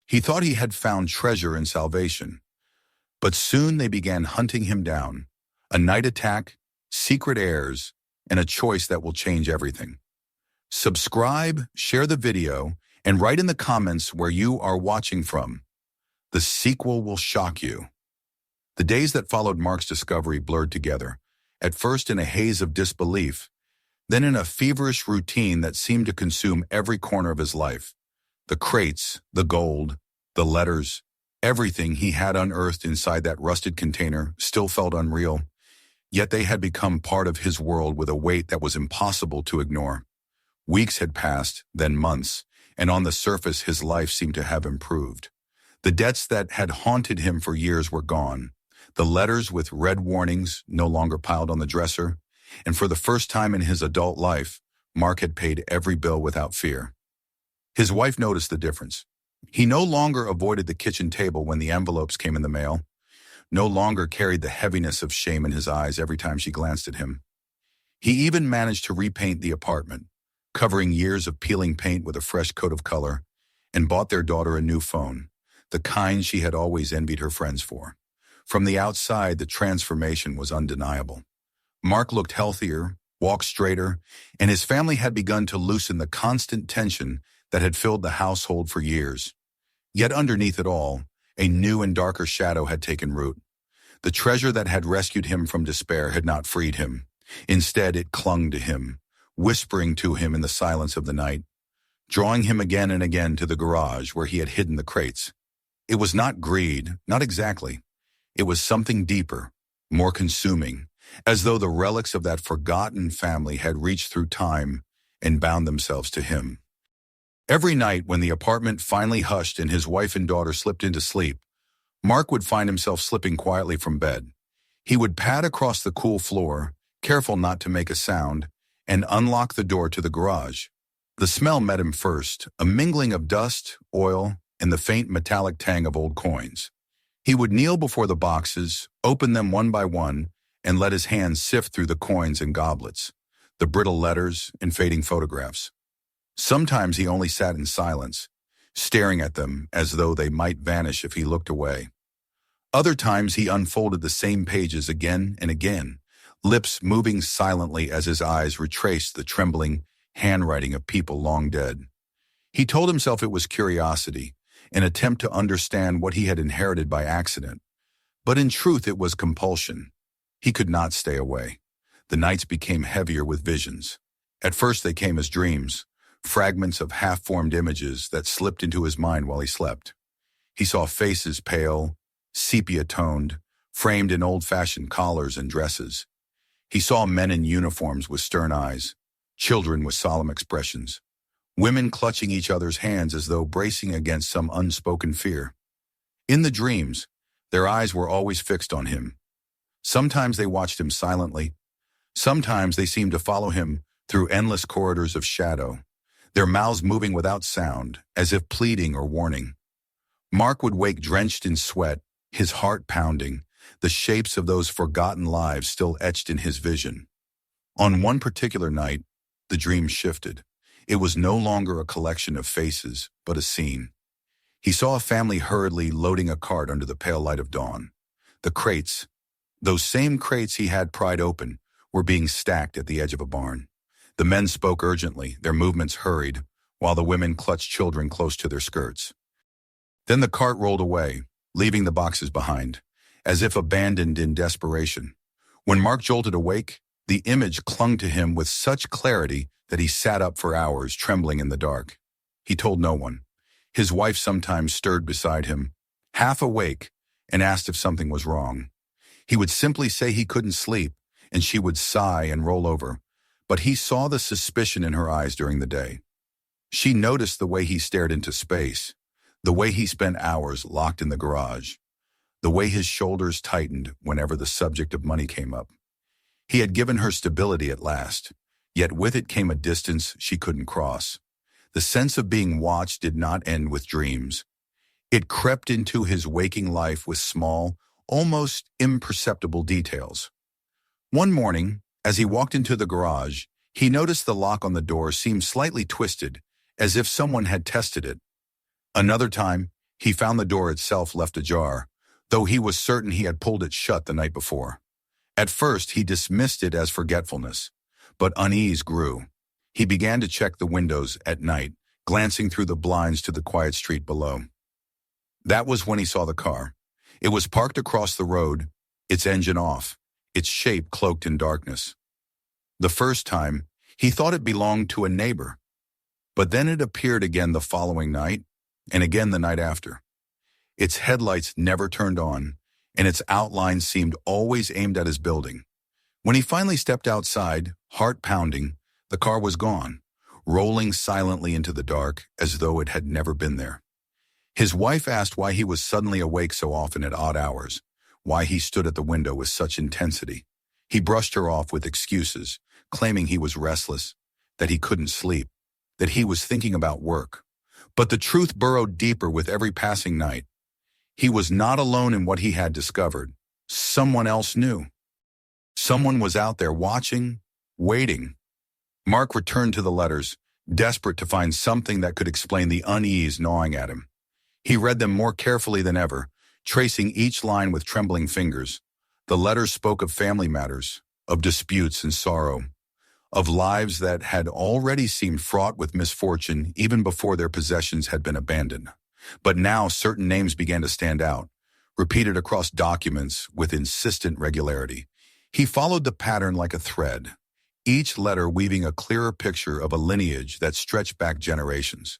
He thought he had found treasure and salvation, but soon they began hunting him down. A night attack, secret heirs, and a choice that will change everything. Subscribe, share the video, and write in the comments where you are watching from. The sequel will shock you. The days that followed Mark's discovery blurred together, at first in a haze of disbelief, then in a feverish routine that seemed to consume every corner of his life. The crates, the gold, the letters, everything he had unearthed inside that rusted container still felt unreal, yet they had become part of his world with a weight that was impossible to ignore. Weeks had passed, then months, and on the surface his life seemed to have improved. The debts that had haunted him for years were gone. The letters with red warnings no longer piled on the dresser, and for the first time in his adult life, Mark had paid every bill without fear. His wife noticed the difference. He no longer avoided the kitchen table when the envelopes came in the mail, no longer carried the heaviness of shame in his eyes every time she glanced at him. He even managed to repaint the apartment, covering years of peeling paint with a fresh coat of color, and bought their daughter a new phone, the kind she had always envied her friends for. From the outside, the transformation was undeniable. Mark looked healthier, walked straighter, and his family had begun to loosen the constant tension that had filled the household for years. Yet underneath it all, a new and darker shadow had taken root. The treasure that had rescued him from despair had not freed him. Instead, it clung to him, whispering to him in the silence of the night, drawing him again and again to the garage where he had hidden the crates. It was not greed, not exactly. It was something deeper, more consuming, as though the relics of that forgotten family had reached through time and bound themselves to him. Every night when the apartment finally hushed and his wife and daughter slipped into sleep, Mark would find himself slipping quietly from bed. He would pad across the cool floor, careful not to make a sound, and unlock the door to the garage. The smell met him first, a mingling of dust, oil, and the faint metallic tang of old coins. He would kneel before the boxes, open them one by one, and let his hands sift through the coins and goblets, the brittle letters and fading photographs. Sometimes he only sat in silence, staring at them as though they might vanish if he looked away. Other times he unfolded the same pages again and again, lips moving silently as his eyes retraced the trembling handwriting of people long dead. He told himself it was curiosity, an attempt to understand what he had inherited by accident. But in truth it was compulsion. He could not stay away. The nights became heavier with visions. At first they came as dreams, fragments of half-formed images that slipped into his mind while he slept. He saw faces pale, sepia-toned, framed in old-fashioned collars and dresses. He saw men in uniforms with stern eyes, children with solemn expressions, women clutching each other's hands as though bracing against some unspoken fear. In the dreams, their eyes were always fixed on him. Sometimes they watched him silently. Sometimes they seemed to follow him through endless corridors of shadow, their mouths moving without sound, as if pleading or warning. Mark would wake drenched in sweat, his heart pounding, the shapes of those forgotten lives still etched in his vision. On one particular night, the dream shifted. It was no longer a collection of faces, but a scene. He saw a family hurriedly loading a cart under the pale light of dawn. The crates, those same crates he had pried open, were being stacked at the edge of a barn. The men spoke urgently, their movements hurried, while the women clutched children close to their skirts. Then the cart rolled away, leaving the boxes behind, as if abandoned in desperation. When Mark jolted awake, the image clung to him with such clarity that he sat up for hours, trembling in the dark. He told no one. His wife sometimes stirred beside him, half awake, and asked if something was wrong. He would simply say he couldn't sleep, and she would sigh and roll over. But he saw the suspicion in her eyes during the day. She noticed the way he stared into space, the way he spent hours locked in the garage, the way his shoulders tightened whenever the subject of money came up. He had given her stability at last, yet with it came a distance she couldn't cross. The sense of being watched did not end with dreams. It crept into his waking life with small, almost imperceptible details. One morning, as he walked into the garage, he noticed the lock on the door seemed slightly twisted, as if someone had tested it. Another time, He found the door itself left ajar, though he was certain he had pulled it shut the night before. At first, he dismissed it as forgetfulness, but unease grew. He began to check the windows at night, glancing through the blinds to the quiet street below. That was when he saw the car. It was parked across the road, its engine off, its shape cloaked in darkness. The first time, he thought it belonged to a neighbor, but then it appeared again the following night, and again the night after. Its headlights never turned on, and its outline seemed always aimed at his building. When he finally stepped outside, heart pounding, the car was gone, rolling silently into the dark as though it had never been there. His wife asked why he was suddenly awake so often at odd hours, why he stood at the window with such intensity. He brushed her off with excuses, claiming he was restless, that he couldn't sleep, that he was thinking about work. But the truth burrowed deeper with every passing night. He was not alone in what he had discovered. Someone else knew. Someone was out there watching, waiting. Mark returned to the letters, desperate to find something that could explain the unease gnawing at him. He read them more carefully than ever, tracing each line with trembling fingers. The letters spoke of family matters, of disputes and sorrow, of lives that had already seemed fraught with misfortune even before their possessions had been abandoned. But now certain names began to stand out, repeated across documents with insistent regularity. He followed the pattern like a thread, each letter weaving a clearer picture of a lineage that stretched back generations.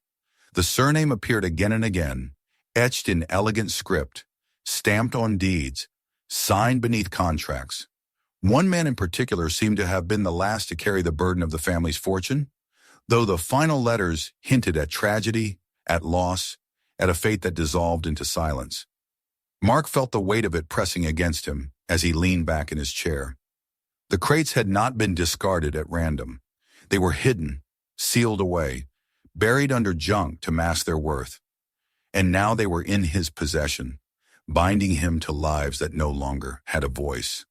The surname appeared again and again, etched in elegant script, stamped on deeds, signed beneath contracts. One man in particular seemed to have been the last to carry the burden of the family's fortune, though the final letters hinted at tragedy, at loss, at a fate that dissolved into silence. Mark felt the weight of it pressing against him as he leaned back in his chair. The crates had not been discarded at random. They were hidden, sealed away, buried under junk to mask their worth. And now they were in his possession, binding him to lives that no longer had a voice.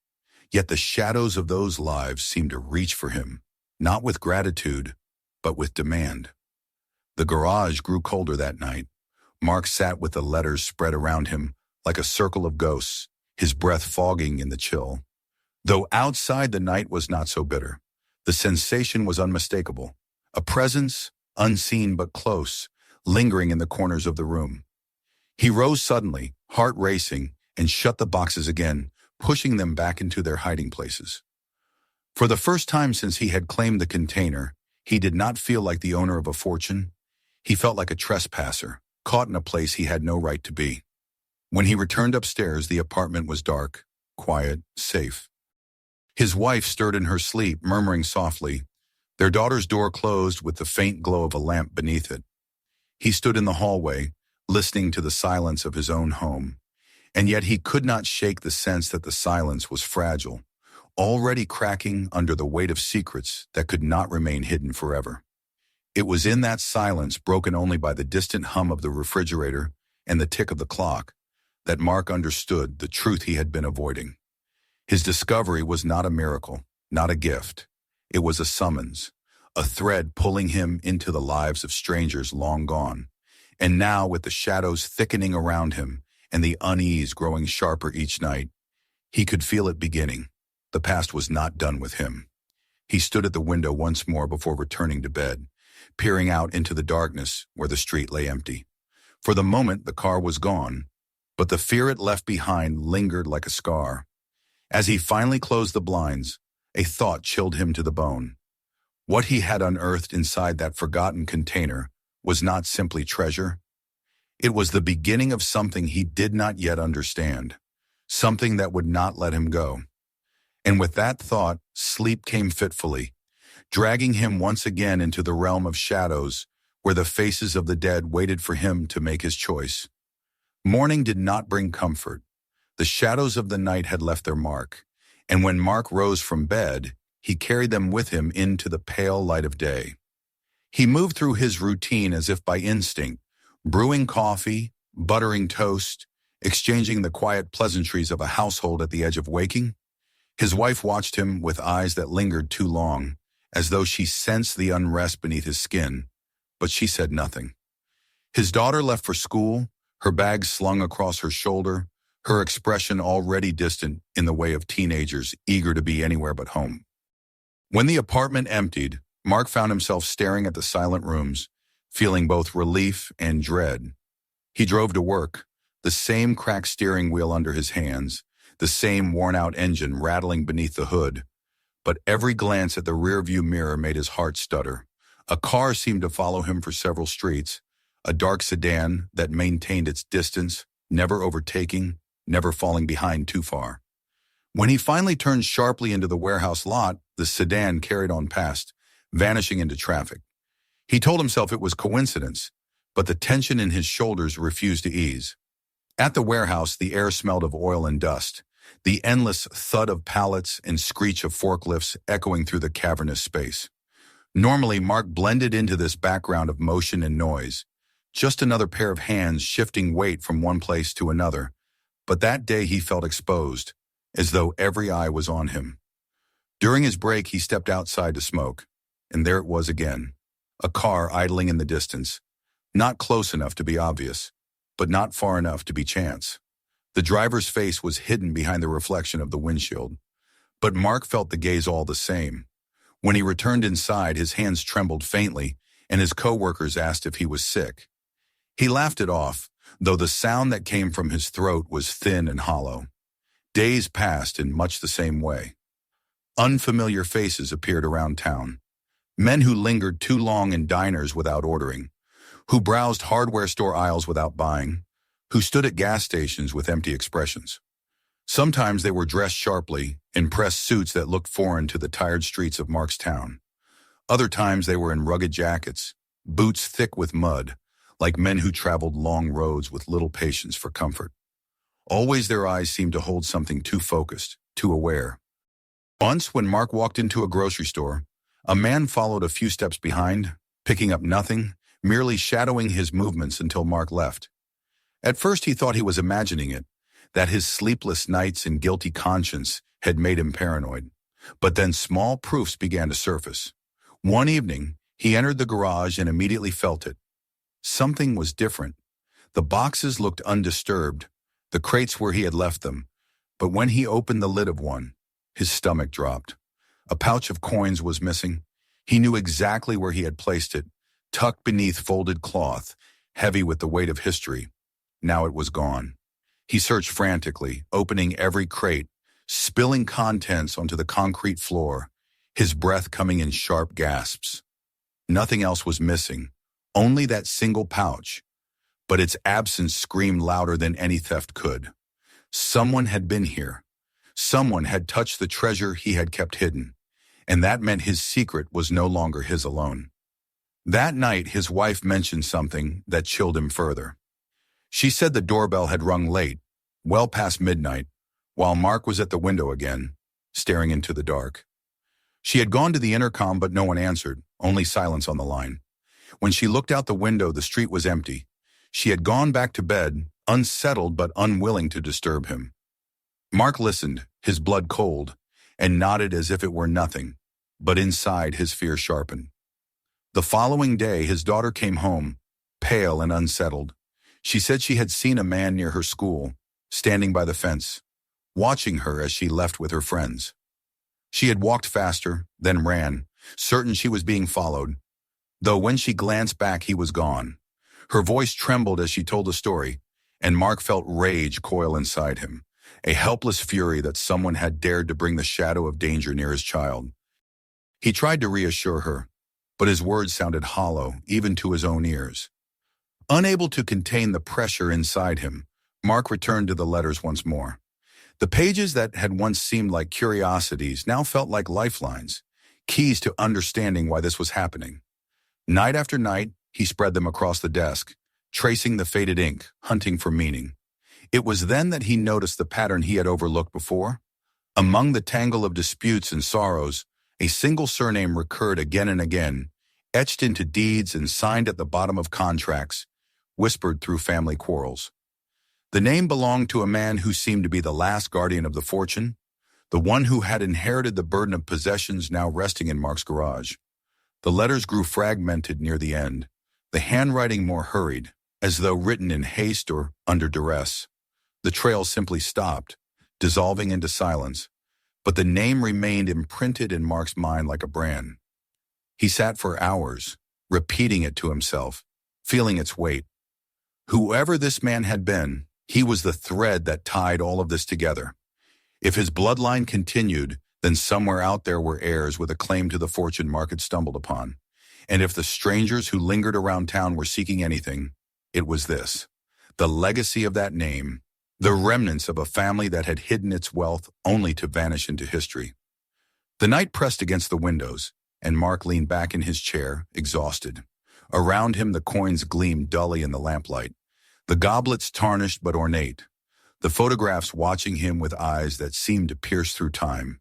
Yet the shadows of those lives seemed to reach for him, not with gratitude, but with demand. The garage grew colder that night. Mark sat with the letters spread around him like a circle of ghosts, his breath fogging in the chill. Though outside the night was not so bitter, the sensation was unmistakable, a presence, unseen but close, lingering in the corners of the room. He rose suddenly, heart racing, and shut the boxes again, pushing them back into their hiding places. For the first time since he had claimed the container, he did not feel like the owner of a fortune. He felt like a trespasser, caught in a place he had no right to be. When he returned upstairs, the apartment was dark, quiet, safe. His wife stirred in her sleep, murmuring softly. Their daughter's door closed with the faint glow of a lamp beneath it. He stood in the hallway, listening to the silence of his own home, and yet he could not shake the sense that the silence was fragile, already cracking under the weight of secrets that could not remain hidden forever. It was in that silence, broken only by the distant hum of the refrigerator and the tick of the clock, that Mark understood the truth he had been avoiding. His discovery was not a miracle, not a gift. It was a summons, a thread pulling him into the lives of strangers long gone. And now, with the shadows thickening around him and the unease growing sharper each night, he could feel it beginning. The past was not done with him. He stood at the window once more before returning to bed, peering out into the darkness where the street lay empty. For the moment, the car was gone, but the fear it left behind lingered like a scar. As he finally closed the blinds, a thought chilled him to the bone. What he had unearthed inside that forgotten container was not simply treasure. It was the beginning of something he did not yet understand, something that would not let him go. And with that thought, sleep came fitfully, dragging him once again into the realm of shadows where the faces of the dead waited for him to make his choice. Morning did not bring comfort. The shadows of the night had left their mark, and when Mark rose from bed, he carried them with him into the pale light of day. He moved through his routine as if by instinct, brewing coffee, buttering toast, exchanging the quiet pleasantries of a household at the edge of waking. His wife watched him with eyes that lingered too long, as though she sensed the unrest beneath his skin, but she said nothing. His daughter left for school, her bag slung across her shoulder, her expression already distant in the way of teenagers eager to be anywhere but home. When the apartment emptied, Mark found himself staring at the silent rooms, feeling both relief and dread. He drove to work, the same cracked steering wheel under his hands, the same worn-out engine rattling beneath the hood. But every glance at the rearview mirror made his heart stutter. A car seemed to follow him for several streets, a dark sedan that maintained its distance, never overtaking, never falling behind too far. When he finally turned sharply into the warehouse lot, the sedan carried on past, vanishing into traffic. He told himself it was coincidence, but the tension in his shoulders refused to ease. At the warehouse, the air smelled of oil and dust, the endless thud of pallets and screech of forklifts echoing through the cavernous space. Normally, Mark blended into this background of motion and noise, just another pair of hands shifting weight from one place to another. But that day he felt exposed, as though every eye was on him. During his break, he stepped outside to smoke, and there it was again, a car idling in the distance, not close enough to be obvious, but not far enough to be chance. The driver's face was hidden behind the reflection of the windshield, but Mark felt the gaze all the same. When he returned inside, his hands trembled faintly, and his co-workers asked if he was sick. He laughed it off, though the sound that came from his throat was thin and hollow. Days passed in much the same way. Unfamiliar faces appeared around town. Men who lingered too long in diners without ordering, who browsed hardware store aisles without buying, who stood at gas stations with empty expressions. Sometimes they were dressed sharply, in pressed suits that looked foreign to the tired streets of Mark's town. Other times they were in rugged jackets, boots thick with mud, like men who traveled long roads with little patience for comfort. Always their eyes seemed to hold something too focused, too aware. Once, when Mark walked into a grocery store, a man followed a few steps behind, picking up nothing, merely shadowing his movements until Mark left. At first he thought he was imagining it, that his sleepless nights and guilty conscience had made him paranoid. But then small proofs began to surface. One evening, he entered the garage and immediately felt it. Something was different. The boxes looked undisturbed, the crates where he had left them, but when he opened the lid of one, his stomach dropped. A pouch of coins was missing. He knew exactly where he had placed it, tucked beneath folded cloth, heavy with the weight of history. Now it was gone. He searched frantically, opening every crate, spilling contents onto the concrete floor, his breath coming in sharp gasps. Nothing else was missing, only that single pouch, but its absence screamed louder than any theft could. Someone had been here. Someone had touched the treasure he had kept hidden, and that meant his secret was no longer his alone. That night, his wife mentioned something that chilled him further. She said the doorbell had rung late, well past midnight, while Mark was at the window again, staring into the dark. She had gone to the intercom, but no one answered, only silence on the line. When she looked out the window, the street was empty. She had gone back to bed, unsettled but unwilling to disturb him. Mark listened, his blood cold, and nodded as if it were nothing, but inside his fear sharpened. The following day, his daughter came home, pale and unsettled. She said she had seen a man near her school, standing by the fence, watching her as she left with her friends. She had walked faster, then ran, certain she was being followed, though when she glanced back he was gone. Her voice trembled as she told the story, and Mark felt rage coil inside him, a helpless fury that someone had dared to bring the shadow of danger near his child. He tried to reassure her, but his words sounded hollow, even to his own ears. Unable to contain the pressure inside him, Mark returned to the letters once more. The pages that had once seemed like curiosities now felt like lifelines, keys to understanding why this was happening. Night after night, he spread them across the desk, tracing the faded ink, hunting for meaning. It was then that he noticed the pattern he had overlooked before. Among the tangle of disputes and sorrows, a single surname recurred again and again, etched into deeds and signed at the bottom of contracts, whispered through family quarrels. The name belonged to a man who seemed to be the last guardian of the fortune, the one who had inherited the burden of possessions now resting in Mark's garage. The letters grew fragmented near the end, the handwriting more hurried. as though written in haste or under duress. The trail simply stopped, dissolving into silence, but the name remained imprinted in Mark's mind like a brand. He sat for hours, repeating it to himself, feeling its weight. Whoever this man had been, he was the thread that tied all of this together. If his bloodline continued, then somewhere out there were heirs with a claim to the fortune Mark had stumbled upon. And if the strangers who lingered around town were seeking anything, it was this: the legacy of that name, the remnants of a family that had hidden its wealth only to vanish into history. The night pressed against the windows, and Mark leaned back in his chair, exhausted. Around him the coins gleamed dully in the lamplight, the goblets tarnished but ornate, the photographs watching him with eyes that seemed to pierce through time.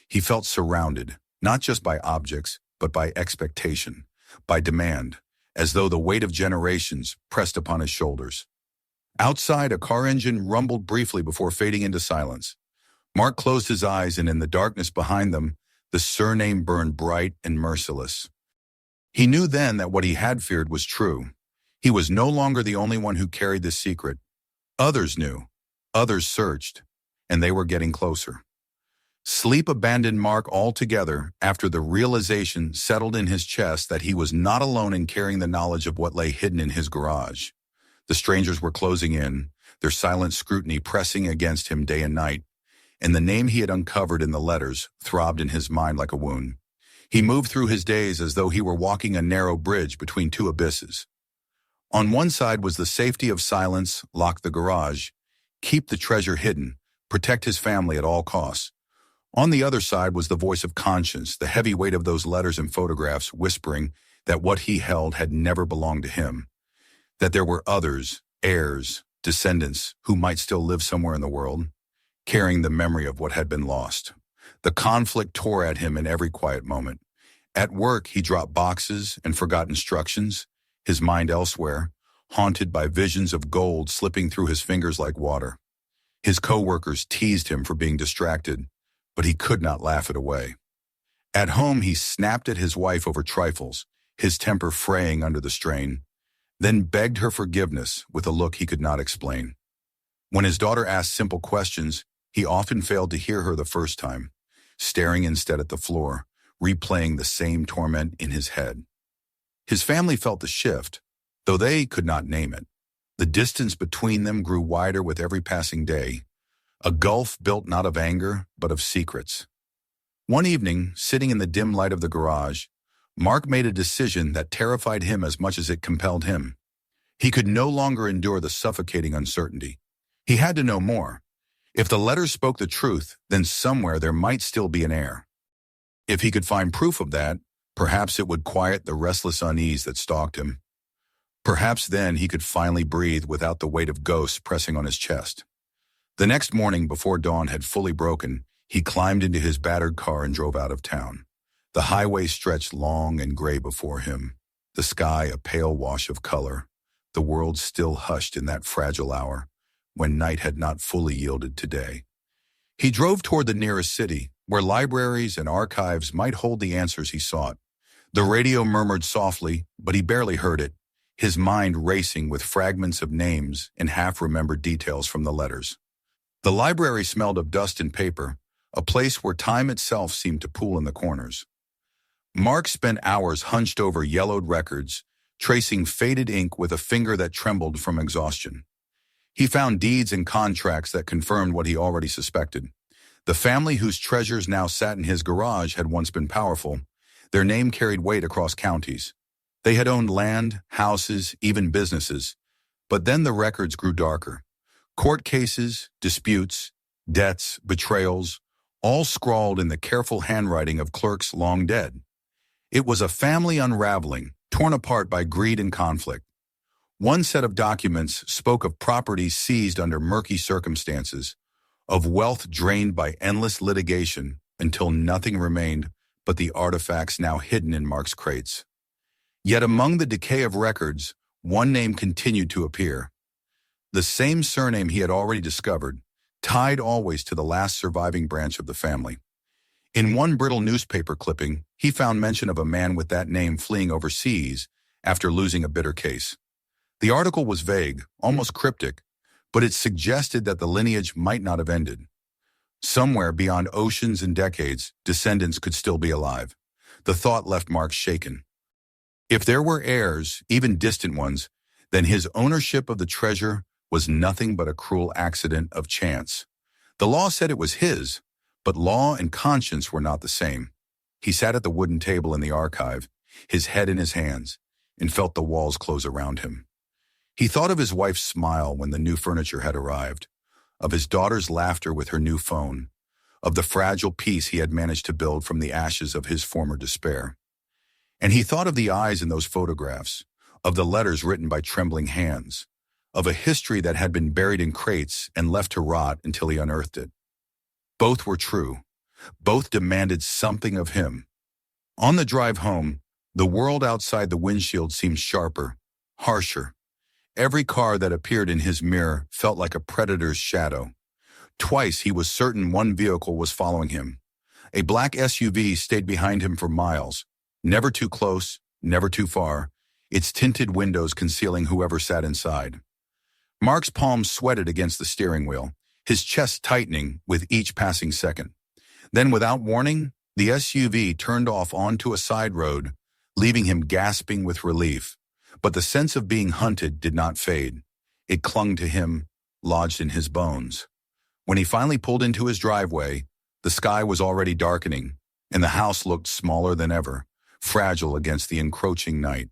He felt surrounded, not just by objects, but by expectation, by demand, as though the weight of generations pressed upon his shoulders. Outside, a car engine rumbled briefly before fading into silence. Mark closed his eyes, and in the darkness behind them, the surname burned bright and merciless. He knew then that what he had feared was true. He was no longer the only one who carried this secret. Others knew, others searched, and they were getting closer. Sleep abandoned Mark altogether after the realization settled in his chest that he was not alone in carrying the knowledge of what lay hidden in his garage. The strangers were closing in, their silent scrutiny pressing against him day and night, and the name he had uncovered in the letters throbbed in his mind like a wound. He moved through his days as though he were walking a narrow bridge between two abysses. On one side was the safety of silence, lock the garage, keep the treasure hidden, protect his family at all costs. On the other side was the voice of conscience, the heavy weight of those letters and photographs whispering that what he held had never belonged to him, that there were others, heirs, descendants, who might still live somewhere in the world, carrying the memory of what had been lost. The conflict tore at him in every quiet moment. At work, he dropped boxes and forgot instructions, his mind elsewhere, haunted by visions of gold slipping through his fingers like water. His co-workers teased him for being distracted, but he could not laugh it away. At home, he snapped at his wife over trifles, his temper fraying under the strain, then begged her forgiveness with a look he could not explain. When his daughter asked simple questions, he often failed to hear her the first time, staring instead at the floor, replaying the same torment in his head. His family felt the shift, though they could not name it. The distance between them grew wider with every passing day, a gulf built not of anger, but of secrets. One evening, sitting in the dim light of the garage, Mark made a decision that terrified him as much as it compelled him. He could no longer endure the suffocating uncertainty. He had to know more. If the letters spoke the truth, then somewhere there might still be an heir. If he could find proof of that, perhaps it would quiet the restless unease that stalked him. Perhaps then he could finally breathe without the weight of ghosts pressing on his chest. The next morning, before dawn had fully broken, he climbed into his battered car and drove out of town. The highway stretched long and gray before him, the sky a pale wash of color, the world still hushed in that fragile hour when night had not fully yielded to day. He drove toward the nearest city, where libraries and archives might hold the answers he sought. The radio murmured softly, but he barely heard it, his mind racing with fragments of names and half-remembered details from the letters. The library smelled of dust and paper, a place where time itself seemed to pool in the corners. Mark spent hours hunched over yellowed records, tracing faded ink with a finger that trembled from exhaustion. He found deeds and contracts that confirmed what he already suspected. The family whose treasures now sat in his garage had once been powerful. Their name carried weight across counties. They had owned land, houses, even businesses. But then the records grew darker. Court cases, disputes, debts, betrayals, all scrawled in the careful handwriting of clerks long dead. It was a family unraveling, torn apart by greed and conflict. One set of documents spoke of properties seized under murky circumstances, of wealth drained by endless litigation until nothing remained but the artifacts now hidden in Mark's crates. Yet among the decay of records, one name continued to appear. The same surname he had already discovered, tied always to the last surviving branch of the family. In one brittle newspaper clipping, he found mention of a man with that name fleeing overseas after losing a bitter case. The article was vague, almost cryptic, but it suggested that the lineage might not have ended. Somewhere beyond oceans and decades, descendants could still be alive. The thought left Mark shaken. If there were heirs, even distant ones, then his ownership of the treasure was nothing but a cruel accident of chance. The law said it was his, but law and conscience were not the same. He sat at the wooden table in the archive, his head in his hands, and felt the walls close around him. He thought of his wife's smile when the new furniture had arrived, of his daughter's laughter with her new phone, of the fragile peace he had managed to build from the ashes of his former despair. And he thought of the eyes in those photographs, of the letters written by trembling hands, of a history that had been buried in crates and left to rot until he unearthed it. Both were true. Both demanded something of him. On the drive home, the world outside the windshield seemed sharper, harsher. Every car that appeared in his mirror felt like a predator's shadow. Twice he was certain one vehicle was following him. A black SUV stayed behind him for miles, never too close, never too far, its tinted windows concealing whoever sat inside. Mark's palms sweated against the steering wheel, his chest tightening with each passing second. Then, without warning, the SUV turned off onto a side road, leaving him gasping with relief. But the sense of being hunted did not fade. It clung to him, lodged in his bones. When he finally pulled into his driveway, the sky was already darkening, and the house looked smaller than ever, fragile against the encroaching night.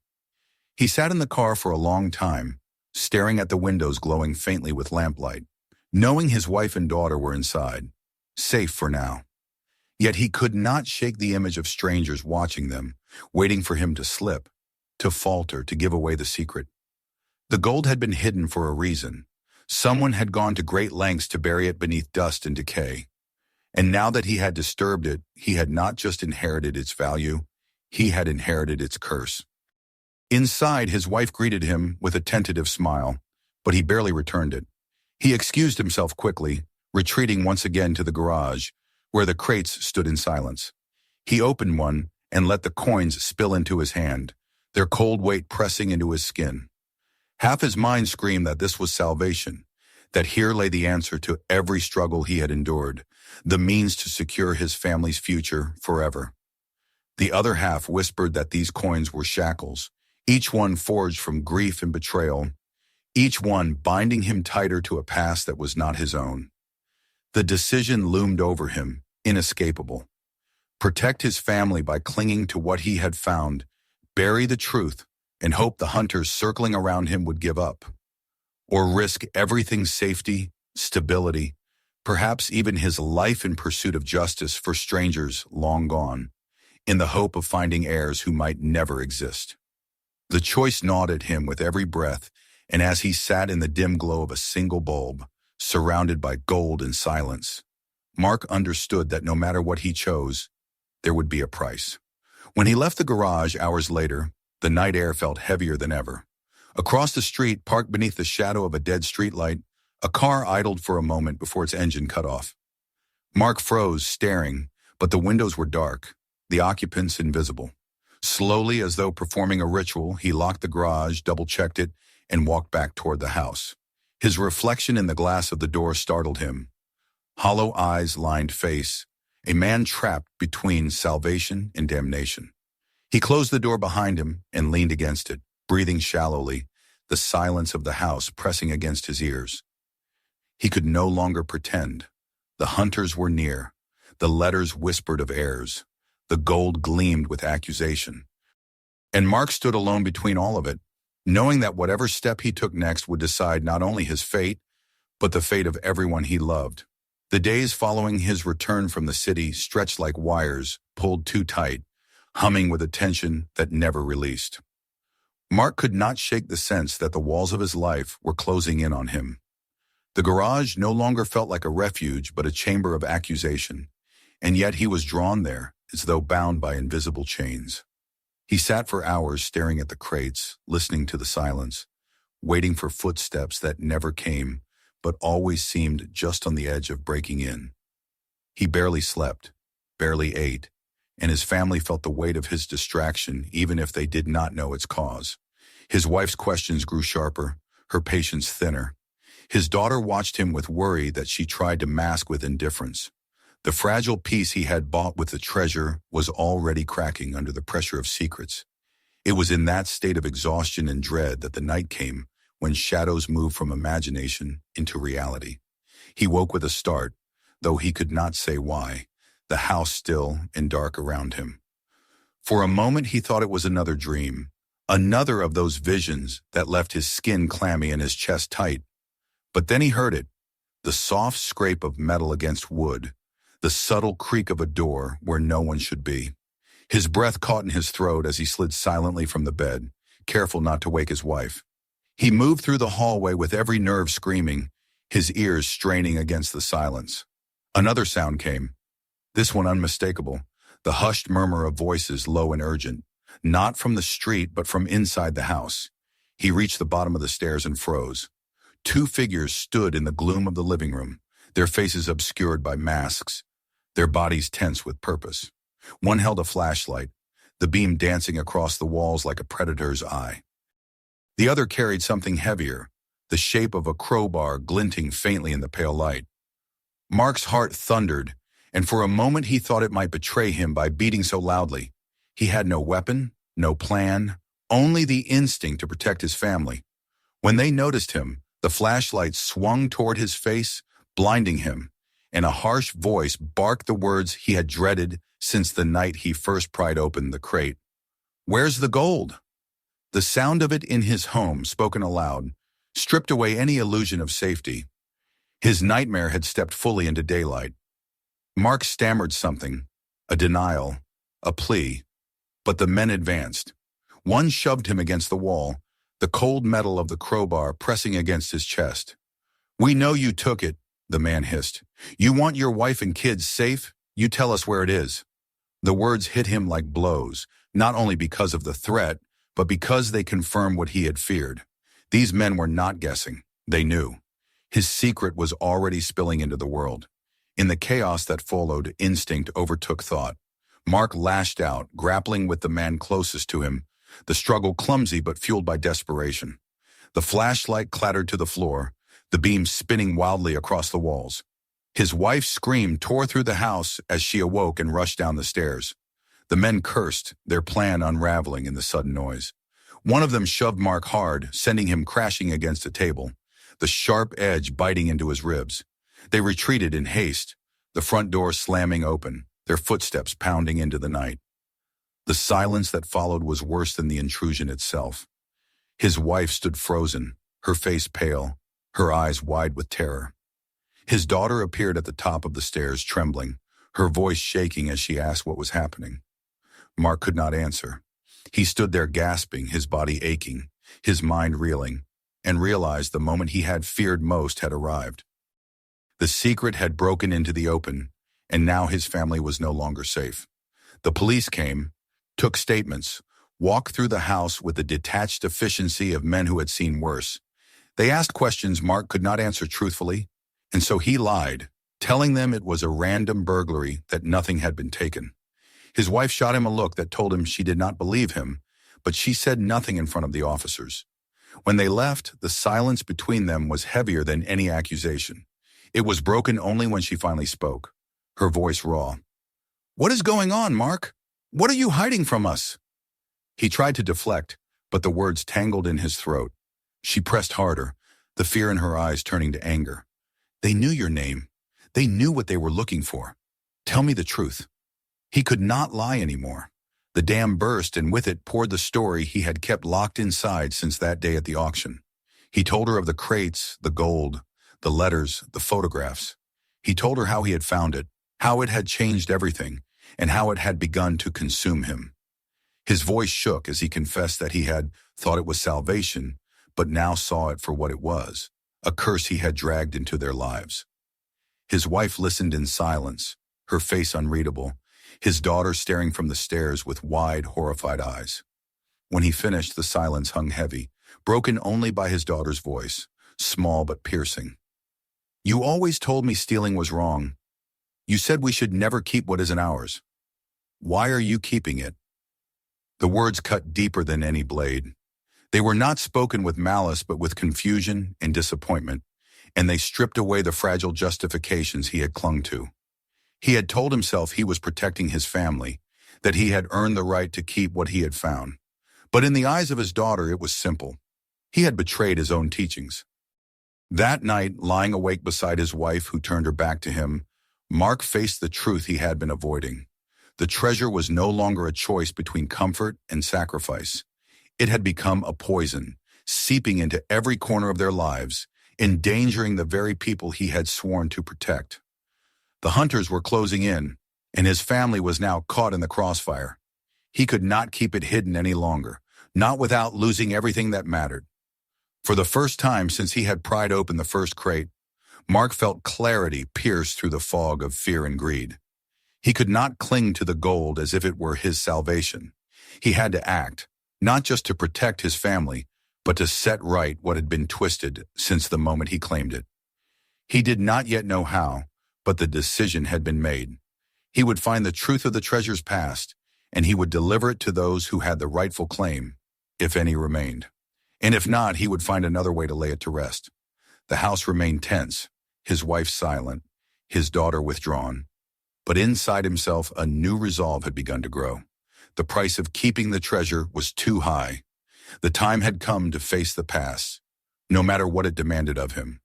He sat in the car for a long time, staring at the windows glowing faintly with lamplight, knowing his wife and daughter were inside, safe for now. Yet he could not shake the image of strangers watching them, waiting for him to slip, to falter, to give away the secret. The gold had been hidden for a reason. Someone had gone to great lengths to bury it beneath dust and decay. And now that he had disturbed it, he had not just inherited its value, he had inherited its curse. Inside, his wife greeted him with a tentative smile, but he barely returned it. He excused himself quickly, retreating once again to the garage, where the crates stood in silence. He opened one and let the coins spill into his hand, their cold weight pressing into his skin. Half his mind screamed that this was salvation, that here lay the answer to every struggle he had endured, the means to secure his family's future forever. The other half whispered that these coins were shackles, each one forged from grief and betrayal, each one binding him tighter to a past that was not his own. The decision loomed over him, inescapable. Protect his family by clinging to what he had found, bury the truth, and hope the hunters circling around him would give up. Or risk everything's safety, stability, perhaps even his life in pursuit of justice for strangers long gone, in the hope of finding heirs who might never exist. The choice gnawed at him with every breath, and as he sat in the dim glow of a single bulb, surrounded by gold and silence, Mark understood that no matter what he chose, there would be a price. When he left the garage hours later, the night air felt heavier than ever. Across the street, parked beneath the shadow of a dead streetlight, a car idled for a moment before its engine cut off. Mark froze, staring, but the windows were dark, the occupants invisible. Slowly, as though performing a ritual, he locked the garage, double-checked it, and walked back toward the house. His reflection in the glass of the door startled him. Hollow eyes, lined face, a man trapped between salvation and damnation. He closed the door behind him and leaned against it, breathing shallowly, the silence of the house pressing against his ears. He could no longer pretend. The hunters were near. The letters whispered of heirs. The gold gleamed with accusation. And Mark stood alone between all of it, knowing that whatever step he took next would decide not only his fate, but the fate of everyone he loved. The days following his return from the city stretched like wires, pulled too tight, humming with a tension that never released. Mark could not shake the sense that the walls of his life were closing in on him. The garage no longer felt like a refuge but a chamber of accusation, and yet he was drawn there as though bound by invisible chains. He sat for hours staring at the crates, listening to the silence, waiting for footsteps that never came but always seemed just on the edge of breaking in. He barely slept, barely ate, and his family felt the weight of his distraction even if they did not know its cause. His wife's questions grew sharper, her patience thinner. His daughter watched him with worry that she tried to mask with indifference. The fragile peace he had bought with the treasure was already cracking under the pressure of secrets. It was in that state of exhaustion and dread that the night came when shadows moved from imagination into reality. He woke with a start, though he could not say why, the house still and dark around him. For a moment he thought it was another dream, another of those visions that left his skin clammy and his chest tight. But then he heard it, the soft scrape of metal against wood, the subtle creak of a door where no one should be. His breath caught in his throat as he slid silently from the bed, careful not to wake his wife. He moved through the hallway with every nerve screaming, his ears straining against the silence. Another sound came, this one unmistakable, the hushed murmur of voices low and urgent, not from the street but from inside the house. He reached the bottom of the stairs and froze. Two figures stood in the gloom of the living room, their faces obscured by masks, their bodies tense with purpose. One held a flashlight, the beam dancing across the walls like a predator's eye. The other carried something heavier, the shape of a crowbar glinting faintly in the pale light. Mark's heart thundered, and for a moment he thought it might betray him by beating so loudly. He had no weapon, no plan, only the instinct to protect his family. When they noticed him, the flashlight swung toward his face, blinding him, and a harsh voice barked the words he had dreaded since the night he first pried open the crate. "Where's the gold?" The sound of it in his home, spoken aloud, stripped away any illusion of safety. His nightmare had stepped fully into daylight. Mark stammered something, a denial, a plea, but the men advanced. One shoved him against the wall, the cold metal of the crowbar pressing against his chest. "We know you took it," the man hissed. "You want your wife and kids safe? You tell us where it is." The words hit him like blows, not only because of the threat, but because they confirmed what he had feared. These men were not guessing. They knew. His secret was already spilling into the world. In the chaos that followed, instinct overtook thought. Mark lashed out, grappling with the man closest to him, the struggle clumsy but fueled by desperation. The flashlight clattered to the floor, the beam spinning wildly across the walls. His wife's scream tore through the house as she awoke and rushed down the stairs. The men cursed, their plan unraveling in the sudden noise. One of them shoved Mark hard, sending him crashing against a table, the sharp edge biting into his ribs. They retreated in haste, the front door slamming open, their footsteps pounding into the night. The silence that followed was worse than the intrusion itself. His wife stood frozen, her face pale, her eyes wide with terror. His daughter appeared at the top of the stairs, trembling, her voice shaking as she asked what was happening. Mark could not answer. He stood there gasping, his body aching, his mind reeling, and realized the moment he had feared most had arrived. The secret had broken into the open, and now his family was no longer safe. The police came, took statements, walked through the house with the detached efficiency of men who had seen worse. They asked questions Mark could not answer truthfully, and so he lied, telling them it was a random burglary, that nothing had been taken. His wife shot him a look that told him she did not believe him, but she said nothing in front of the officers. When they left, the silence between them was heavier than any accusation. It was broken only when she finally spoke, her voice raw. "What is going on, Mark? What are you hiding from us?" He tried to deflect, but the words tangled in his throat. She pressed harder, the fear in her eyes turning to anger. "They knew your name. They knew what they were looking for. Tell me the truth." He could not lie anymore. The dam burst, and with it poured the story he had kept locked inside since that day at the auction. He told her of the crates, the gold, the letters, the photographs. He told her how he had found it, how it had changed everything, and how it had begun to consume him. His voice shook as he confessed that he had thought it was salvation, but now saw it for what it was, a curse he had dragged into their lives. His wife listened in silence, her face unreadable, his daughter staring from the stairs with wide, horrified eyes. When he finished, the silence hung heavy, broken only by his daughter's voice, small but piercing. "You always told me stealing was wrong. You said we should never keep what isn't ours. Why are you keeping it?" The words cut deeper than any blade. They were not spoken with malice but with confusion and disappointment, and they stripped away the fragile justifications he had clung to. He had told himself he was protecting his family, that he had earned the right to keep what he had found. But in the eyes of his daughter, it was simple. He had betrayed his own teachings. That night, lying awake beside his wife who turned her back to him, Mark faced the truth he had been avoiding. The treasure was no longer a choice between comfort and sacrifice. It had become a poison, seeping into every corner of their lives, endangering the very people he had sworn to protect. The hunters were closing in, and his family was now caught in the crossfire. He could not keep it hidden any longer, not without losing everything that mattered. For the first time since he had pried open the first crate, Mark felt clarity pierce through the fog of fear and greed. He could not cling to the gold as if it were his salvation. He had to act, not just to protect his family, but to set right what had been twisted since the moment he claimed it. He did not yet know how, but the decision had been made. He would find the truth of the treasure's past, and he would deliver it to those who had the rightful claim, if any remained. And if not, he would find another way to lay it to rest. The house remained tense, his wife silent, his daughter withdrawn. But inside himself, a new resolve had begun to grow. The price of keeping the treasure was too high. The time had come to face the past, no matter what it demanded of him.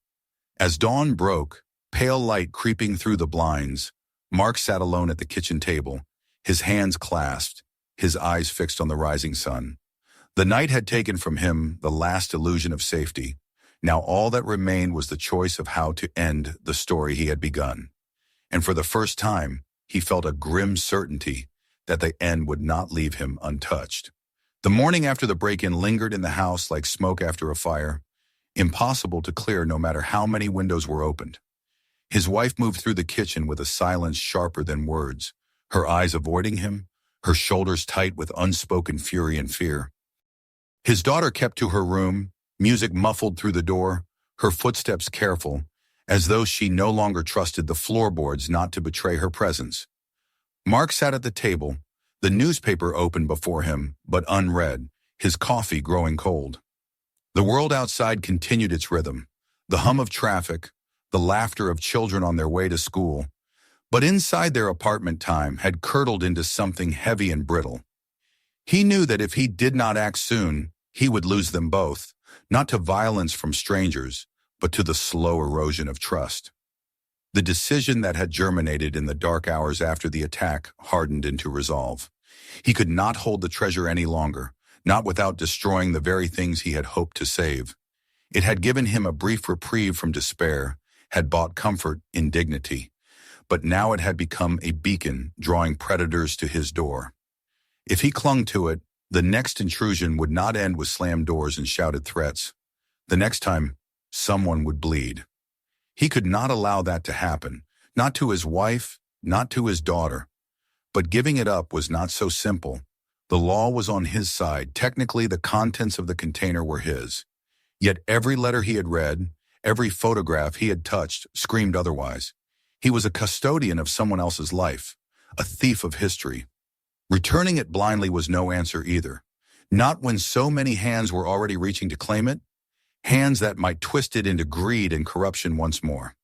As dawn broke, pale light creeping through the blinds, Mark sat alone at the kitchen table, his hands clasped, his eyes fixed on the rising sun. The night had taken from him the last illusion of safety. Now all that remained was the choice of how to end the story he had begun. And for the first time, he felt a grim certainty that the end would not leave him untouched. The morning after the break-in lingered in the house like smoke after a fire, impossible to clear no matter how many windows were opened. His wife moved through the kitchen with a silence sharper than words, her eyes avoiding him, her shoulders tight with unspoken fury and fear. His daughter kept to her room, music muffled through the door, her footsteps careful, as though she no longer trusted the floorboards not to betray her presence. Mark sat at the table, the newspaper open before him, but unread, his coffee growing cold. The world outside continued its rhythm, the hum of traffic, the laughter of children on their way to school, but inside their apartment time had curdled into something heavy and brittle. He knew that if he did not act soon, he would lose them both, not to violence from strangers, but to the slow erosion of trust. The decision that had germinated in the dark hours after the attack hardened into resolve. He could not hold the treasure any longer, not without destroying the very things he had hoped to save. It had given him a brief reprieve from despair, had bought comfort in dignity, but now it had become a beacon drawing predators to his door. If he clung to it, the next intrusion would not end with slammed doors and shouted threats. The next time, someone would bleed. He could not allow that to happen, not to his wife, not to his daughter. But giving it up was not so simple. The law was on his side. Technically, the contents of the container were his. Yet every letter he had read, every photograph he had touched, screamed otherwise. He was a custodian of someone else's life, a thief of history. Returning it blindly was no answer either. Not when so many hands were already reaching to claim it, hands that might twist it into greed and corruption once more.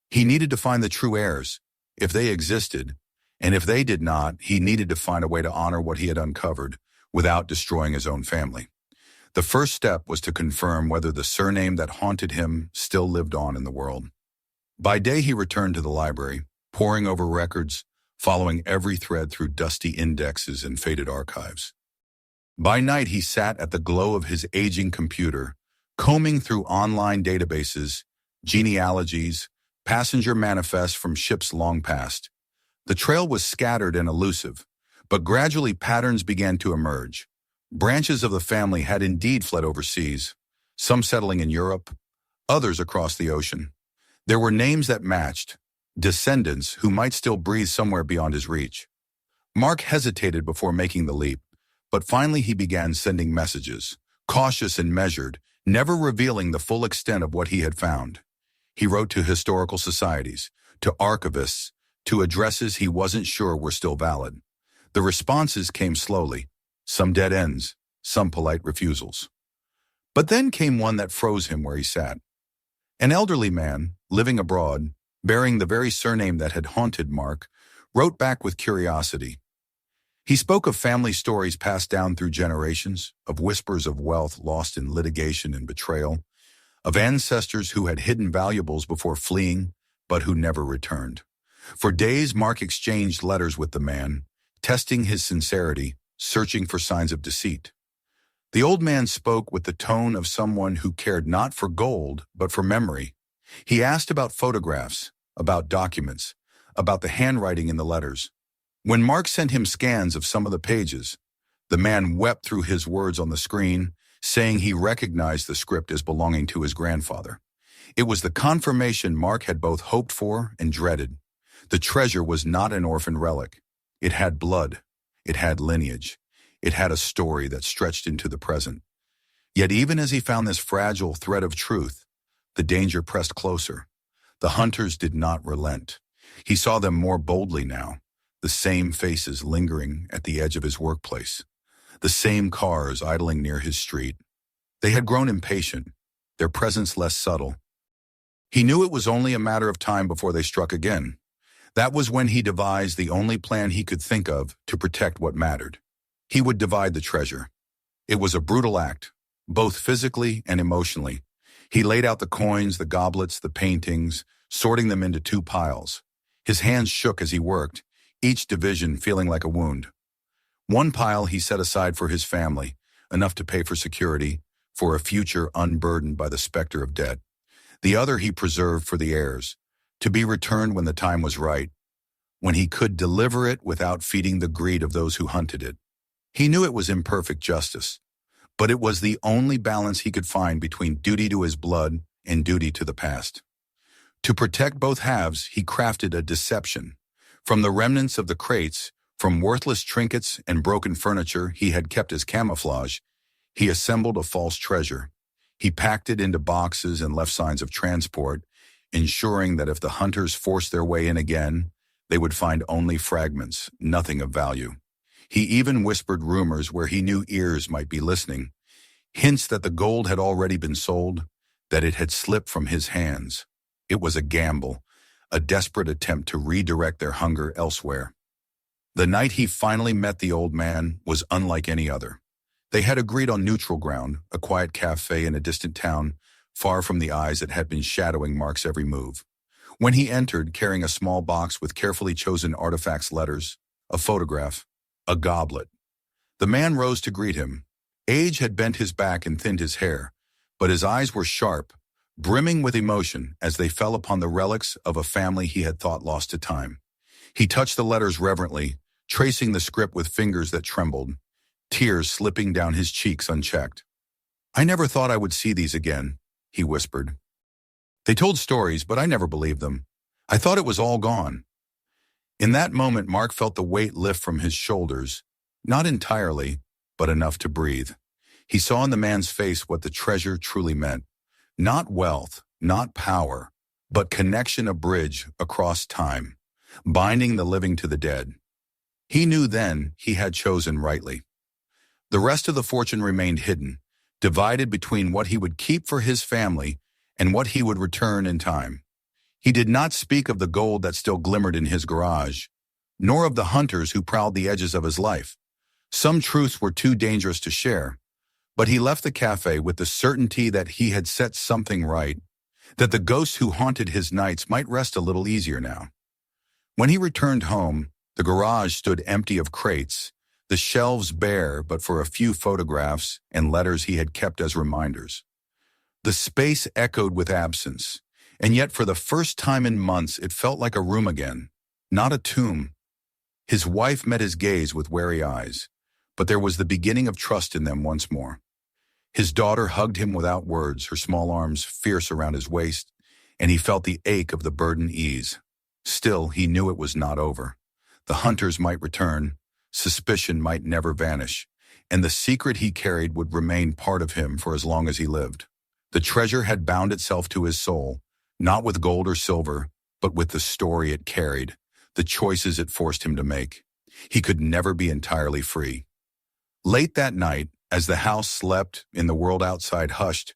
He needed to find the true heirs, if they existed, and if they did not, he needed to find a way to honor what he had uncovered without destroying his own family. The first step was to confirm whether the surname that haunted him still lived on in the world. By day he returned to the library, poring over records, following every thread through dusty indexes and faded archives. By night he sat at the glow of his aging computer, combing through online databases, genealogies, passenger manifests from ships long past. The trail was scattered and elusive, but gradually patterns began to emerge. Branches of the family had indeed fled overseas, some settling in Europe, others across the ocean. There were names that matched, descendants who might still breathe somewhere beyond his reach. Mark hesitated before making the leap, but finally he began sending messages, cautious and measured, never revealing the full extent of what he had found. He wrote to historical societies, to archivists, to addresses he wasn't sure were still valid. The responses came slowly, some dead ends, some polite refusals. But then came one that froze him where he sat. An elderly man, living abroad, bearing the very surname that had haunted Mark, wrote back with curiosity. He spoke of family stories passed down through generations, of whispers of wealth lost in litigation and betrayal, of ancestors who had hidden valuables before fleeing, but who never returned. For days, Mark exchanged letters with the man, testing his sincerity, searching for signs of deceit. The old man spoke with the tone of someone who cared not for gold, but for memory. He asked about photographs, about documents, about the handwriting in the letters. When Mark sent him scans of some of the pages, the man wept through his words on the screen, saying he recognized the script as belonging to his grandfather. It was the confirmation Mark had both hoped for and dreaded. The treasure was not an orphan relic. It had blood. It had lineage. It had a story that stretched into the present. Yet even as he found this fragile thread of truth, the danger pressed closer. The hunters did not relent. He saw them more boldly now, the same faces lingering at the edge of his workplace, the same cars idling near his street. They had grown impatient, their presence less subtle. He knew it was only a matter of time before they struck again. That was when he devised the only plan he could think of to protect what mattered. He would divide the treasure. It was a brutal act, both physically and emotionally. He laid out the coins, the goblets, the paintings, sorting them into two piles. His hands shook as he worked, each division feeling like a wound. One pile he set aside for his family, enough to pay for security, for a future unburdened by the specter of debt. The other he preserved for the heirs, to be returned when the time was right, when he could deliver it without feeding the greed of those who hunted it. He knew it was imperfect justice, but it was the only balance he could find between duty to his blood and duty to the past. To protect both halves, he crafted a deception. From the remnants of the crates, from worthless trinkets and broken furniture he had kept as camouflage, he assembled a false treasure. He packed it into boxes and left signs of transport, ensuring that if the hunters forced their way in again, they would find only fragments, nothing of value. He even whispered rumors where he knew ears might be listening, hints that the gold had already been sold, that it had slipped from his hands. It was a gamble, a desperate attempt to redirect their hunger elsewhere. The night he finally met the old man was unlike any other. They had agreed on neutral ground, a quiet cafe in a distant town, far from the eyes that had been shadowing Mark's every move. When he entered, carrying a small box with carefully chosen artifacts, letters, a photograph, a goblet, the man rose to greet him. Age had bent his back and thinned his hair, but his eyes were sharp, brimming with emotion as they fell upon the relics of a family he had thought lost to time. He touched the letters reverently, tracing the script with fingers that trembled, tears slipping down his cheeks unchecked. "I never thought I would see these again," he whispered. "They told stories, but I never believed them. I thought it was all gone." In that moment, Mark felt the weight lift from his shoulders, not entirely, but enough to breathe. He saw in the man's face what the treasure truly meant. Not wealth, not power, but connection, a bridge across time, binding the living to the dead. He knew then he had chosen rightly. The rest of the fortune remained hidden, divided between what he would keep for his family and what he would return in time. He did not speak of the gold that still glimmered in his garage, nor of the hunters who prowled the edges of his life. Some truths were too dangerous to share, but he left the cafe with the certainty that he had set something right, that the ghosts who haunted his nights might rest a little easier now. When he returned home, the garage stood empty of crates, the shelves bare but for a few photographs and letters he had kept as reminders. The space echoed with absence, and yet for the first time in months it felt like a room again, not a tomb. His wife met his gaze with wary eyes, but there was the beginning of trust in them once more. His daughter hugged him without words, her small arms fierce around his waist, and he felt the ache of the burden ease. Still, he knew it was not over. The hunters might return, suspicion might never vanish, and the secret he carried would remain part of him for as long as he lived. The treasure had bound itself to his soul, not with gold or silver, but with the story it carried, the choices it forced him to make. He could never be entirely free. Late that night, As the house slept and the world outside hushed,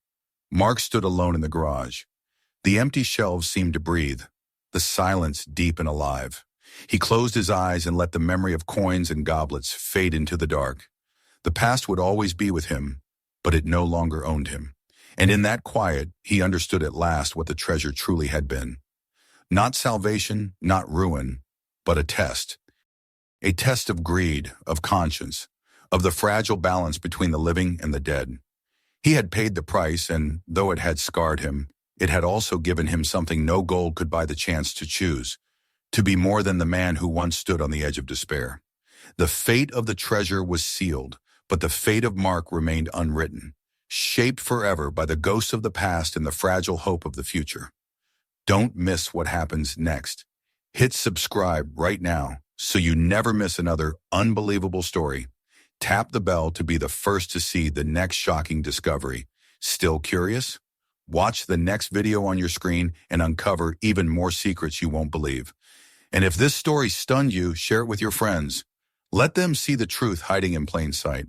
Mark stood alone in the garage. The empty shelves seemed to breathe, the silence deep and alive. He closed his eyes and let the memory of coins and goblets fade into the dark. The past would always be with him, but it no longer owned him. And in that quiet, he understood at last what the treasure truly had been. Not salvation, not ruin, but a test. A test of greed, of conscience, of the fragile balance between the living and the dead. He had paid the price, and though it had scarred him, it had also given him something no gold could buy the chance to choose, to be more than the man who once stood on the edge of despair. The fate of the treasure was sealed, but the fate of Mark remained unwritten, shaped forever by the ghosts of the past and the fragile hope of the future. Don't miss what happens next. Hit subscribe right now so you never miss another unbelievable story. Tap the bell to be the first to see the next shocking discovery. Still curious? Watch the next video on your screen and uncover even more secrets you won't believe. And if this story stunned you, share it with your friends. Let them see the truth hiding in plain sight.